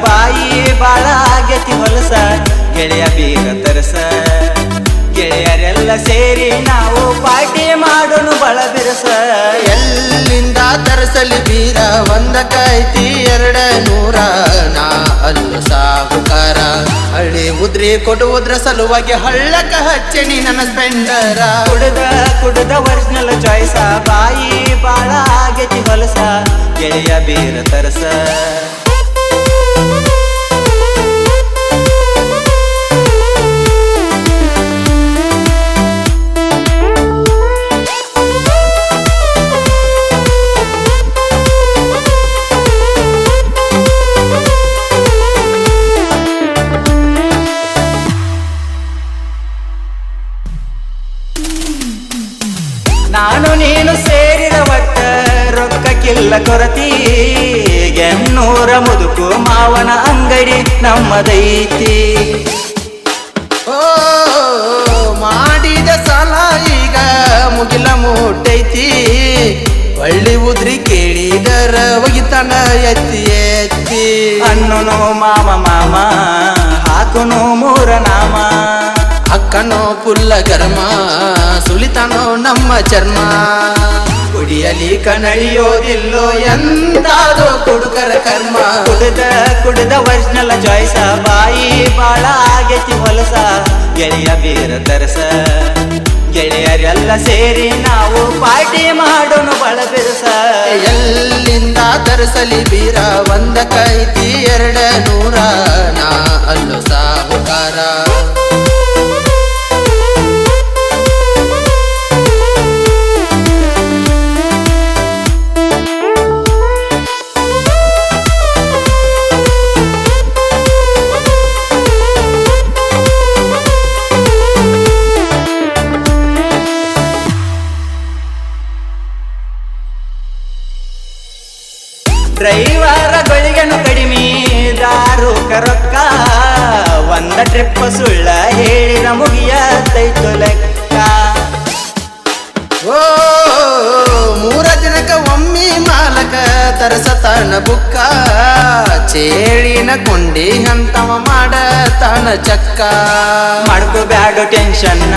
ಬಾಯಿ ಬಾಳ ಆಗೈತಿ ಹೊಲಸ ಗೆಳೆಯ ಬೀರ ತರಸ ಗೆಳೆಯರೆಲ್ಲ ಸೇರಿ ನಾವು ಪಾರ್ಟಿ ಮಾಡೋನು ಬಳ ಬಿರಸ ಎಲ್ಲಿಂದ ತರಸಲಿ ಬೀರ ಒಂದ ಕೈತಿ 200 ನಾ ಅಲ್ಲ ಸಾಹುಕಾರ ಹಳ್ಳಿ ಉದ್ರಿ ಕೊಡುವುದ್ರ ಸಲುವಾಗಿ ಹಳ್ಳಕ ಹಚ್ಚಣಿ ನನ್ನ ಸ್ಪೆಂಡರ ಕುಡ್ದ ಒರಿಜಿನಲ್ ಚಾಯ್ಸ ಬಾಯಿ ಬಾಳ ಆಗೈತಿ ಹೊಲಸ ಗೆಳೆಯ ಬೀರ ತರಸ ನಾನು ನೀನು ಸೇರಿದ ಒಟ್ಟ ರೊಕ್ಕಕ್ಕಿಲ್ಲ ಕೊರತಿ 800 ಮುದುಕು ಮಾವನ ಅಂಗಡಿ ನಮ್ಮದೈತಿ ಓ ಮಾಡಿದ ಸಾಲ ಈಗ ಮುಗಿಲ ಮುಟ್ಟೈತಿ ಒಳ್ಳಿ ಉದ್ರಿ ಕೇಳಿದರ ಒಗಿತನ ಎತ್ತಿ ಎತ್ತಿ ಅನ್ನುನು ಮಾಮ ಹಾಕುನು 3 ನಾಮ ಅಕ್ಕನೋ ಪುಲ್ಲ ಗರ್ಮ ಸುಲಿತಾನೋ ನಮ್ಮ ಚರ್ಮ ಕುಡಿಯಲಿ ಕನಳಿಯೋದಿಲ್ಲೋ ಎಂದಾದೋ ಕುಡುಕರ ಕರ್ಮ ಕುಡ್ದ ಒರಿಜಿನಲ್ ಚಾಯ್ಸ ಬಾಯಿ ಬಾಳ ಆಗೈತಿ ಹೊಲಸ ಗೆಳೆಯ ಬೀರ ತರಸ ಗೆಳೆಯರೆಲ್ಲ ಸೇರಿ ನಾವು ಪಾರ್ಟಿ ಮಾಡೋನು ಬಳ ಬಿರಸ ಎಲ್ಲಿಂದ ತರಸಲಿ ಬೀರ ಒಂದ ಕೈತಿ 200 ನಾ ಅಲ್ಲೋ ಸಾಹುಕಾರ ಡ್ರೈವರಗಳಿಗನು ಕಡಿಮೆ ದಾರು ಕರೊಕ್ಕ ಒಂದ ಟ್ರಿಪ್ ಸುಳ್ಳ ಹೇಳಿರ ಮುಗಿಯತೈತು ಲೆಕ್ಕ ಓ 3 ದಿನಕ್ಕ ಒಮ್ಮಿ ಮಾಲಕ ತರಸತಾನ ಬುಕ್ಕ ಚೇಳಿನ ಕೊಂಡಿ ಅಂತವ ಮಾಡತಾನ ಚಕ್ಕ ಮಾಡ್ಕೋಬ್ಯಾಡು ಟೆನ್ಷನ್ನ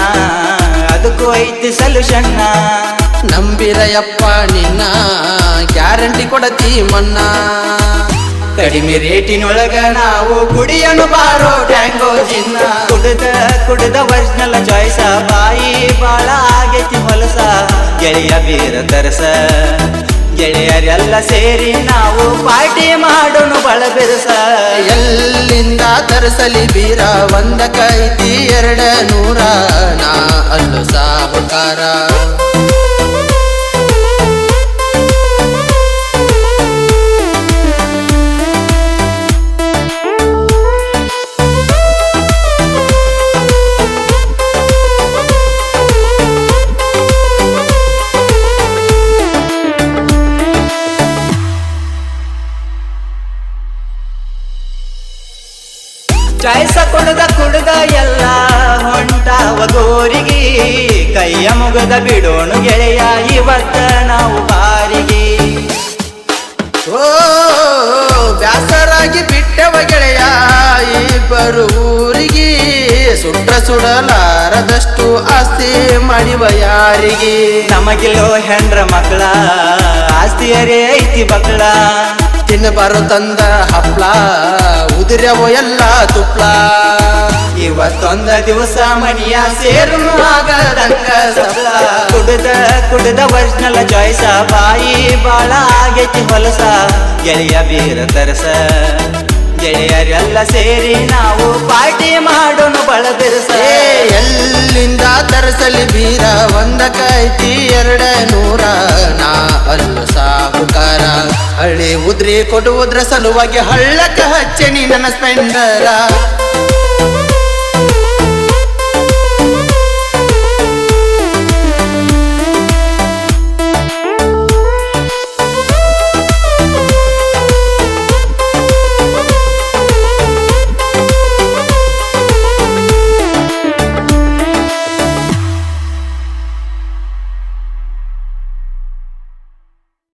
ಅದಕ್ಕೂ ಐತಿ ಸೊಲ್ಯೂಷನ್ನ ನಂಬಿರಯಪ್ಪ ನಿನ್ನ ಗ್ಯಾರಂಟಿ ಕೊಡತಿ ಮನ್ನ ಕಡಿಮೆ ರೇಟಿನೊಳಗ ನಾವು ಕುಡಿಯನು ಬಾರೋ ಟ್ಯಾಂಗೋ ಜಿನ್ನ ಕುಡ್ದ ಒರಿಜಿನಲ್ ಚಾಯ್ಸ ಬಾಯಿ ಬಾಳ ಆಗೈತಿ ಹೊಲಸ ಗೆಳೆಯ ಬೀರ ತರಸ ಗೆಳೆಯರೆಲ್ಲ ಸೇರಿ ನಾವು ಪಾರ್ಟಿ ಮಾಡೋನು ಬಳ ಬಿರಸ ಎಲ್ಲಿಂದ ತರಸಲಿ ಬೀರ ಒಂದ ಕೈತಿ 200 ನಾ ಅಲ್ಲೋ ಸಾಹುಕಾರ ಚಾಯ್ಸ ಕುಡ್ದ ಎಲ್ಲ ಹೊಂಟಾವ ಗೋರಿಗೆ ಕೈಯ ಮುಗದ ಬಿಡೋಣು ಗೆಳೆಯ ಇವತ್ತ ನಾವು ಬಾರಿಗೆ ಓ ಬ್ಯಾಸರಾಗಿ ಬಿಟ್ಟವ ಗೆಳೆಯ ಇಬ್ಬರು ಊರಿಗೆ ಸುಡಲಾರದಷ್ಟು ಆಸ್ತಿ ಮಾಡಿವ ಯಾರಿಗೆ ನಮಗಿಲ್ಲೋ ಹೆಂಡ್ರ ಮಕ್ಕಳ ಆಸ್ತಿಯರೇ ಐತಿ ಬಕ್ಕಳ ತಿನ್ನಬಾರೋ ತಂದ ಹಪ್ಳ ಉದುರ್ಯವೋ ಎಲ್ಲ ತುಪ್ಲ ಇವತ್ತೊಂದ ದಿವಸ ಮನಿಯ ಸೇರು ಆಗದಂಗ ಸಪ್ಲ ಕುಡ್ದ ಒರಿಜಿನಲ್ ಚಾಯ್ಸ ಬಾಯಿ ಬಾಳ ಆಗೈತಿ ಹೊಲಸ ಗೆಳೆಯ ಬೀರ ತರಸ ಗೆಳೆಯರೆಲ್ಲ ಸೇರಿ ನಾವು ಪಾರ್ಟಿ ಮಾಡೋನು ಬಳ ಬಿರಸ ಎಲ್ಲಿಂದ ತರಸಲಿ ಬೀರ ಒಂದ ಕೈತಿ 200 ನಾ ಅಲ್ಲ ಸಾಹುಕಾರ ಹಳ್ಳಿ ಉದ್ರಿ ಕೊಡುವುದ್ರ ಸಲುವಾಗಿ ಹಳ್ಳಕ ಹಚ್ಚಣಿ ನನ್ನ ಸ್ಪೆಂಡರ